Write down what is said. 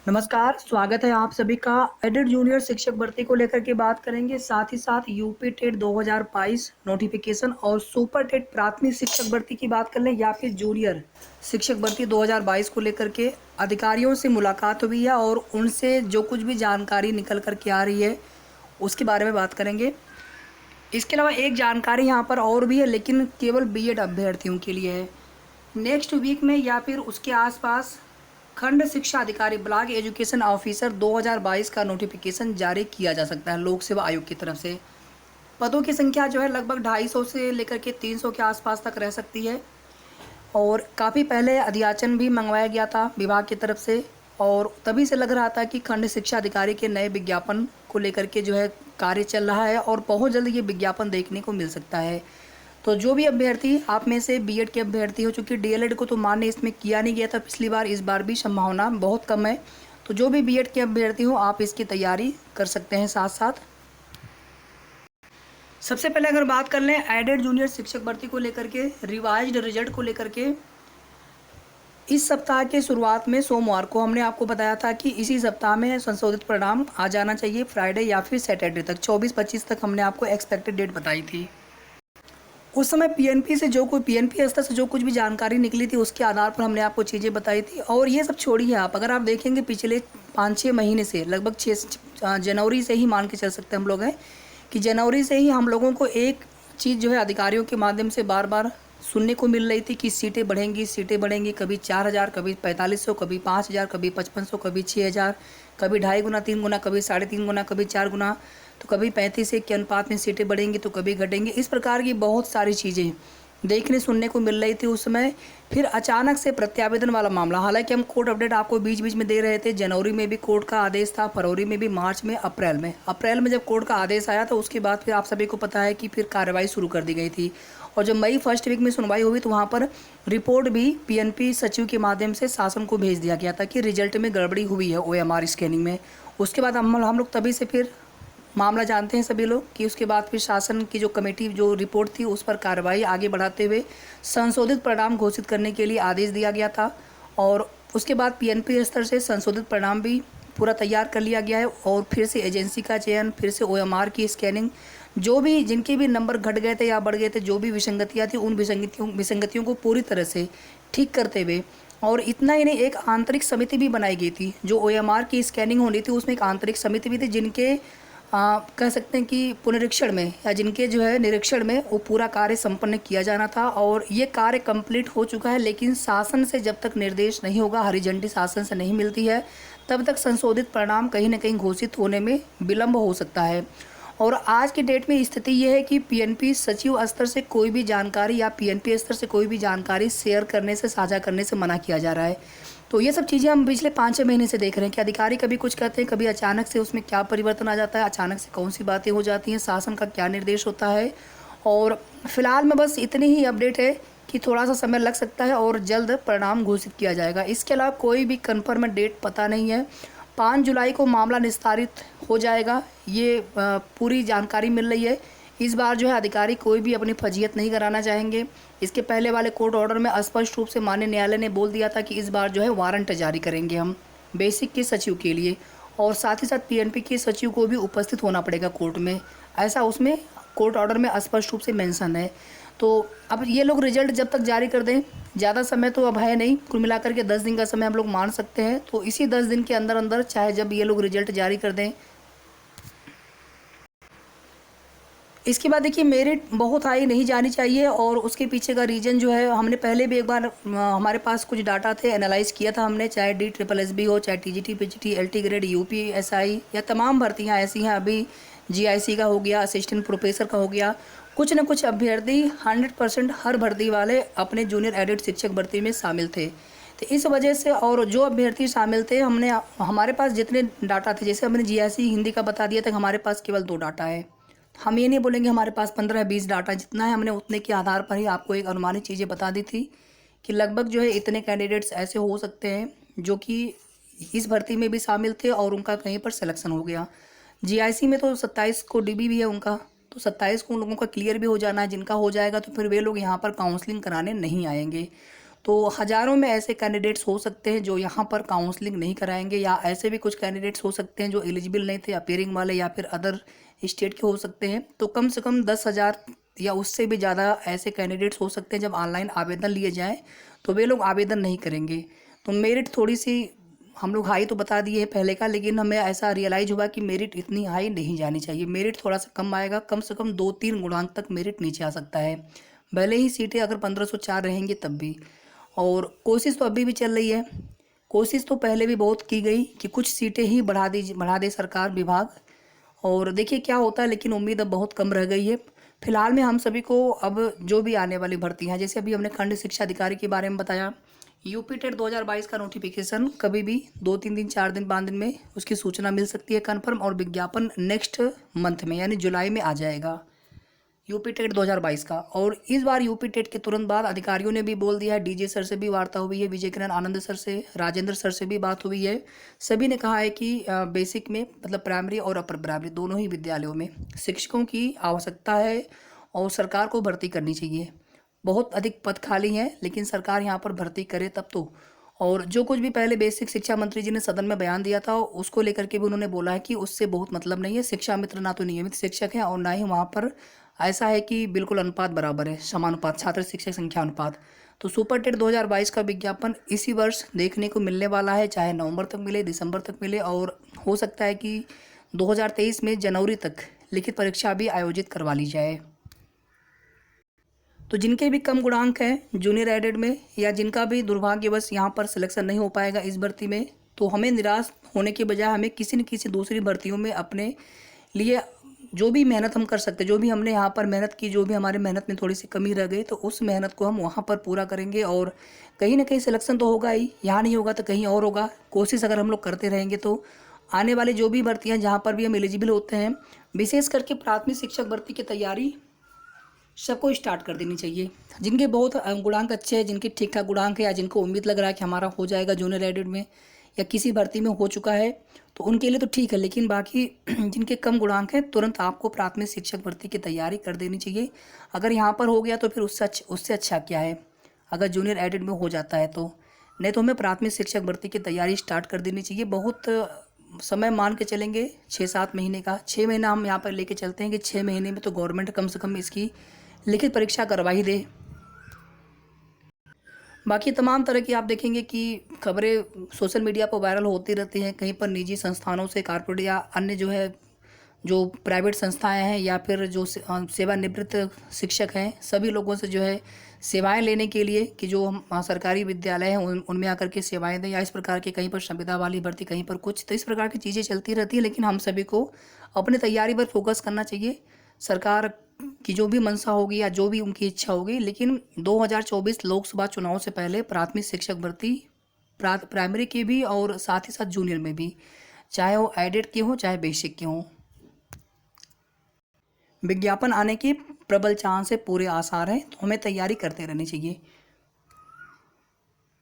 नमस्कार, स्वागत है आप सभी का। एडेड जूनियर शिक्षक भर्ती को लेकर के बात करेंगे, साथ ही साथ यूपी टेट 2022 नोटिफिकेशन और सुपर टेट प्राथमिक शिक्षक भर्ती की बात कर लें या फिर जूनियर शिक्षक भर्ती 2022 को लेकर के अधिकारियों से मुलाकात हुई है और उनसे जो कुछ भी जानकारी निकल कर के आ रही है उसके बारे में बात करेंगे। इसके अलावा एक जानकारी यहाँ पर और भी है, लेकिन केवल बीएड अभ्यर्थियों के लिए है। नेक्स्ट वीक में या फिर उसके आसपास खंड शिक्षा अधिकारी ब्लॉक एजुकेशन ऑफिसर 2022 का नोटिफिकेशन जारी किया जा सकता है लोक सेवा आयोग की तरफ से। पदों की संख्या जो है लगभग 250 से लेकर के 300 के आसपास तक रह सकती है और काफ़ी पहले अधियाचन भी मंगवाया गया था विभाग की तरफ से और तभी से लग रहा था कि खंड शिक्षा अधिकारी के नए विज्ञापन को लेकर के जो है कार्य चल रहा है और बहुत जल्द ये विज्ञापन देखने को मिल सकता है। तो जो भी अभ्यर्थी आप में से बीएड के अभ्यर्थी हो, चूँकि डीएलएड को तो मान्य इसमें किया नहीं गया था पिछली बार, इस बार भी संभावना बहुत कम है। तो जो भी बीएड के अभ्यर्थी हो आप इसकी तैयारी कर सकते हैं साथ साथ। सबसे पहले अगर बात कर लें एडेड जूनियर शिक्षक भर्ती को लेकर के रिवाइज्ड रिजल्ट को लेकर के, इस सप्ताह के शुरुआत में सोमवार को हमने आपको बताया था कि इसी सप्ताह में संशोधित परिणाम आ जाना चाहिए, फ्राइडे या फिर सैटरडे तक, 24-25 तक हमने आपको एक्सपेक्टेड डेट बताई थी। उस समय पीएनपी से जो कोई पीएनपी स्तर से जो कुछ भी जानकारी निकली थी उसके आधार पर हमने आपको चीज़ें बताई थी। और ये सब छोड़िए, आप अगर आप देखेंगे पिछले 5-6 महीने से लगभग 6 जनवरी से ही मान के चल सकते हैं हम लोग हैं कि जनवरी से ही हम लोगों को एक चीज़ जो है अधिकारियों के माध्यम से बार बार सुनने को मिल रही थी कि सीटें बढ़ेंगी, कभी 4,000, कभी 4,500, कभी 5,000, कभी 5,500, कभी 6,000, कभी 2.5 गुना, 3 गुना, कभी 3.5 गुना, कभी 4 गुना, तो कभी 35-1 के अनुपात में सीटें बढ़ेंगी तो कभी घटेंगी। इस प्रकार की बहुत सारी चीज़ें देखने सुनने को मिल रही थी उस समय। फिर अचानक से प्रत्यावेदन वाला मामला, हालांकि हम कोर्ट अपडेट आपको बीच बीच में दे रहे थे। जनवरी में भी कोर्ट का आदेश था, फरवरी में भी, मार्च में, अप्रैल में जब कोर्ट का आदेश आया तो उसके बाद फिर आप सभी को पता है कि फिर कार्रवाई शुरू कर दी गई थी। और जब मई फर्स्ट वीक में सुनवाई हुई तो वहाँ पर रिपोर्ट भी पीएनपी सचिव के माध्यम से शासन को भेज दिया गया था कि रिजल्ट में गड़बड़ी हुई है ओएमआर स्कैनिंग में। उसके बाद हम लोग तभी से फिर मामला जानते हैं सभी लोग कि उसके बाद फिर शासन की जो कमेटी जो रिपोर्ट थी उस पर कार्रवाई आगे बढ़ाते हुए संशोधित परिणाम घोषित करने के लिए आदेश दिया गया था। और उसके बाद पीएनपी स्तर से संशोधित परिणाम भी पूरा तैयार कर लिया गया है और फिर से एजेंसी का चयन, फिर से ओएमआर की स्कैनिंग, जो भी जिनके भी नंबर घट गए थे या बढ़ गए थे, जो भी विसंगतियाँ थी उन विसंगतियों को पूरी तरह से ठीक करते हुए, और इतना ही नहीं, एक आंतरिक समिति भी बनाई गई थी। जो ओएमआर की स्कैनिंग होनी थी उसमें एक आंतरिक समिति भी थी जिनके कह सकते हैं कि पुनरीक्षण में या जिनके जो है निरीक्षण में वो पूरा कार्य संपन्न किया जाना था। और ये कार्य कंप्लीट हो चुका है, लेकिन शासन से जब तक निर्देश नहीं होगा, हरी झंडी शासन से नहीं मिलती है, तब तक संशोधित परिणाम कहीं ना कहीं घोषित होने में विलंब हो सकता है। और आज की डेट में स्थिति ये है कि पीएनपी सचिव स्तर से कोई भी जानकारी या पीएनपी स्तर से कोई भी जानकारी शेयर करने से, साझा करने से मना किया जा रहा है। तो ये सब चीज़ें हम पिछले 5-6 महीने से देख रहे हैं कि अधिकारी कभी कुछ कहते हैं, कभी अचानक से उसमें क्या परिवर्तन आ जाता है, अचानक से कौन सी बातें हो जाती हैं, शासन का क्या निर्देश होता है। और फिलहाल में बस इतनी ही अपडेट है कि थोड़ा सा समय लग सकता है और जल्द परिणाम घोषित किया जाएगा। इसके अलावा कोई भी कन्फर्म डेट पता नहीं है। 5 जुलाई को मामला निस्तारित हो जाएगा, ये पूरी जानकारी मिल रही है। इस बार जो है अधिकारी कोई भी अपनी फजीहत नहीं कराना चाहेंगे। इसके पहले वाले कोर्ट ऑर्डर में स्पष्ट रूप से माननीय न्यायालय ने बोल दिया था कि इस बार जो है वारंट जारी करेंगे हम बेसिक के सचिव के लिए, और साथ ही साथ पीएनपी के सचिव को भी उपस्थित होना पड़ेगा कोर्ट में, ऐसा उसमें कोर्ट ऑर्डर में स्पष्ट रूप से मेंशन है। तो अब ये लोग रिजल्ट जब तक जारी कर दें, ज़्यादा समय तो अब है नहीं, कुल मिलाकर के 10 दिन का समय हम लोग मान सकते हैं। तो इसी 10 दिन के अंदर अंदर, चाहे जब ये लोग रिजल्ट जारी कर दें, इसके बाद देखिए मेरिट बहुत हाई नहीं जानी चाहिए। और उसके पीछे का रीज़न जो है, हमने पहले भी एक बार हमारे पास कुछ डाटा थे, एनालाइज किया था हमने, चाहे DSSS हो, चाहे TGT PGT LT grade UPSI या तमाम भर्तियां ऐसी हैं। अभी GIC का हो गया, असिस्टेंट प्रोफेसर का हो गया, कुछ न कुछ अभ्यर्थी 100% हर भर्ती वाले अपने जूनियर एडेड शिक्षक भर्ती में शामिल थे। तो इस वजह से, और जो अभ्यर्थी शामिल थे, हमारे पास जितने डाटा थे, जैसे हमने GIC हिंदी का बता दिया था, हमारे पास केवल 2 डाटा है। हम ये नहीं बोलेंगे हमारे पास 15-20 डाटा, जितना है हमने उतने के आधार पर ही आपको एक अनुमानित चीज़ें बता दी थी कि लगभग जो है इतने कैंडिडेट्स ऐसे हो सकते हैं जो कि इस भर्ती में भी शामिल थे और उनका कहीं पर सिलेक्शन हो गया। GIC में तो 27 को DB भी है उनका, तो 27 को उन लोगों का क्लियर भी हो जाना है। जिनका हो जाएगा तो फिर वे लोग यहाँ पर काउंसलिंग कराने नहीं आएंगे। तो हज़ारों में ऐसे कैंडिडेट्स हो सकते हैं जो यहाँ पर काउंसलिंग नहीं कराएंगे, या ऐसे भी कुछ कैंडिडेट्स हो सकते हैं जो एलिजिबल नहीं थे अपीयरिंग वाले, या फिर अदर स्टेट के हो सकते हैं। तो कम से कम 10,000 या उससे भी ज़्यादा ऐसे कैंडिडेट्स हो सकते हैं जब ऑनलाइन आवेदन लिए जाएँ तो वे लोग आवेदन नहीं करेंगे। तो मेरिट थोड़ी सी हम लोग हाई तो बता दिए है पहले का, लेकिन हमें ऐसा रियलाइज़ हुआ कि मेरिट इतनी हाई नहीं जानी चाहिए। मेरिट थोड़ा सा कम आएगा, कम से कम 2-3 गुणांक तक मेरिट नीचे आ सकता है। भले ही सीटें अगर 1504 रहेंगी तब भी। और कोशिश तो अभी भी चल रही है, कोशिश तो पहले भी बहुत की गई कि कुछ सीटें ही बढ़ा दे सरकार विभाग, और देखिए क्या होता है, लेकिन उम्मीद अब बहुत कम रह गई है। फिलहाल में हम सभी को अब जो भी आने वाली भर्ती हैं, जैसे अभी हमने खंड शिक्षा अधिकारी के बारे में बताया, यूपी टेट 2022 का नोटिफिकेशन कभी भी 2-3 दिन 4 दिन 5 दिन में उसकी सूचना मिल सकती है कन्फर्म, और विज्ञापन नेक्स्ट मंथ में यानी जुलाई में आ जाएगा यूपी टेट 2022 का। और इस बार यूपी टेट के तुरंत बाद अधिकारियों ने भी बोल दिया है, डीजे सर से भी वार्ता हुई है, विजय किरण आनंद सर से, राजेंद्र सर से भी बात हुई है। सभी ने कहा है कि बेसिक में मतलब प्राइमरी और अपर प्राइमरी दोनों ही विद्यालयों में शिक्षकों की आवश्यकता है और सरकार को भर्ती करनी चाहिए। बहुत अधिक पद खाली हैं, लेकिन सरकार यहाँ पर भर्ती करे तब तो। और जो कुछ भी पहले बेसिक शिक्षा मंत्री जी ने सदन में बयान दिया था उसको लेकर के भी उन्होंने बोला है कि उससे बहुत मतलब नहीं है। शिक्षा मित्र ना तो नियमित शिक्षक हैं और ना ही वहाँ पर ऐसा है कि बिल्कुल अनुपात बराबर है, समानुपात छात्र शिक्षक संख्या अनुपात। तो सुपर टेट 2022 का विज्ञापन इसी वर्ष देखने को मिलने वाला है, चाहे नवंबर तक मिले, दिसंबर तक मिले, और हो सकता है कि 2023 में जनवरी तक लिखित परीक्षा भी आयोजित करवा ली जाए। तो जिनके भी कम गुणांक हैं जूनियर एडेड में, या जिनका भी दुर्भाग्यवश यहाँ पर सिलेक्शन नहीं हो पाएगा इस भर्ती में, तो हमें निराश होने के बजाय हमें किसी न किसी दूसरी भर्तियों में अपने लिए जो भी मेहनत हम कर सकते हैं, जो भी हमने यहाँ पर मेहनत की, जो भी हमारे मेहनत में थोड़ी सी कमी रह गई, तो उस मेहनत को हम वहाँ पर पूरा करेंगे और कहीं ना कहीं सिलेक्शन तो होगा ही। यहाँ नहीं होगा तो कहीं और होगा। कोशिश अगर हम लोग करते रहेंगे तो आने वाले जो भी भर्तियाँ जहाँ पर भी हम एलिजिबल होते हैं, विशेष करके प्राथमिक शिक्षक भर्ती की तैयारी सबको स्टार्ट कर देनी चाहिए। जिनके बहुत गुणांक अच्छे हैं, जिनके ठीक ठाक गुणांक है, या जिनको उम्मीद लग रहा है कि हमारा हो जाएगा जूनियर एडेड में या किसी भर्ती में हो चुका है, तो उनके लिए तो ठीक है। लेकिन बाकी जिनके कम गुणांक हैं, तुरंत आपको प्राथमिक शिक्षक भर्ती की तैयारी कर देनी चाहिए। अगर यहाँ पर हो गया तो फिर उससे अच्छा क्या है, अगर जूनियर एडेड में हो जाता है तो। नहीं तो हमें प्राथमिक शिक्षक भर्ती की तैयारी स्टार्ट कर देनी चाहिए। बहुत समय मान के चलेंगे 6-7 महीने का, 6 महीना हम यहाँ पर लेके चलते हैं कि 6 महीने में तो गवर्नमेंट कम से कम इसकी लिखित परीक्षा करवा ही दे। बाकी तमाम तरह की आप देखेंगे कि खबरें सोशल मीडिया पर वायरल होती रहती हैं, कहीं पर निजी संस्थानों से, कारपोरेट या अन्य जो प्राइवेट संस्थाएं हैं, या फिर जो सेवानिवृत्त शिक्षक हैं, सभी लोगों से जो है सेवाएं लेने के लिए कि जो हम सरकारी विद्यालय हैं उनमें आकर के सेवाएं दें, या इस प्रकार के कहीं पर संविदा वाली भर्ती, कहीं पर कुछ, तो इस प्रकार की चीज़ें चलती रहती है। लेकिन हम सभी को अपनी तैयारी पर फोकस करना चाहिए। सरकार की जो भी मंशा होगी या जो भी उनकी इच्छा होगी, लेकिन 2024 लोकसभा चुनाव से पहले प्राथमिक शिक्षक भर्ती प्राइमरी की भी और साथ ही साथ जूनियर में भी, चाहे वो एडेड के हों चाहे बेसिक के हों, विज्ञापन आने के प्रबल चांस है, पूरे आसार हैं। तो हमें तैयारी करते रहनी चाहिए।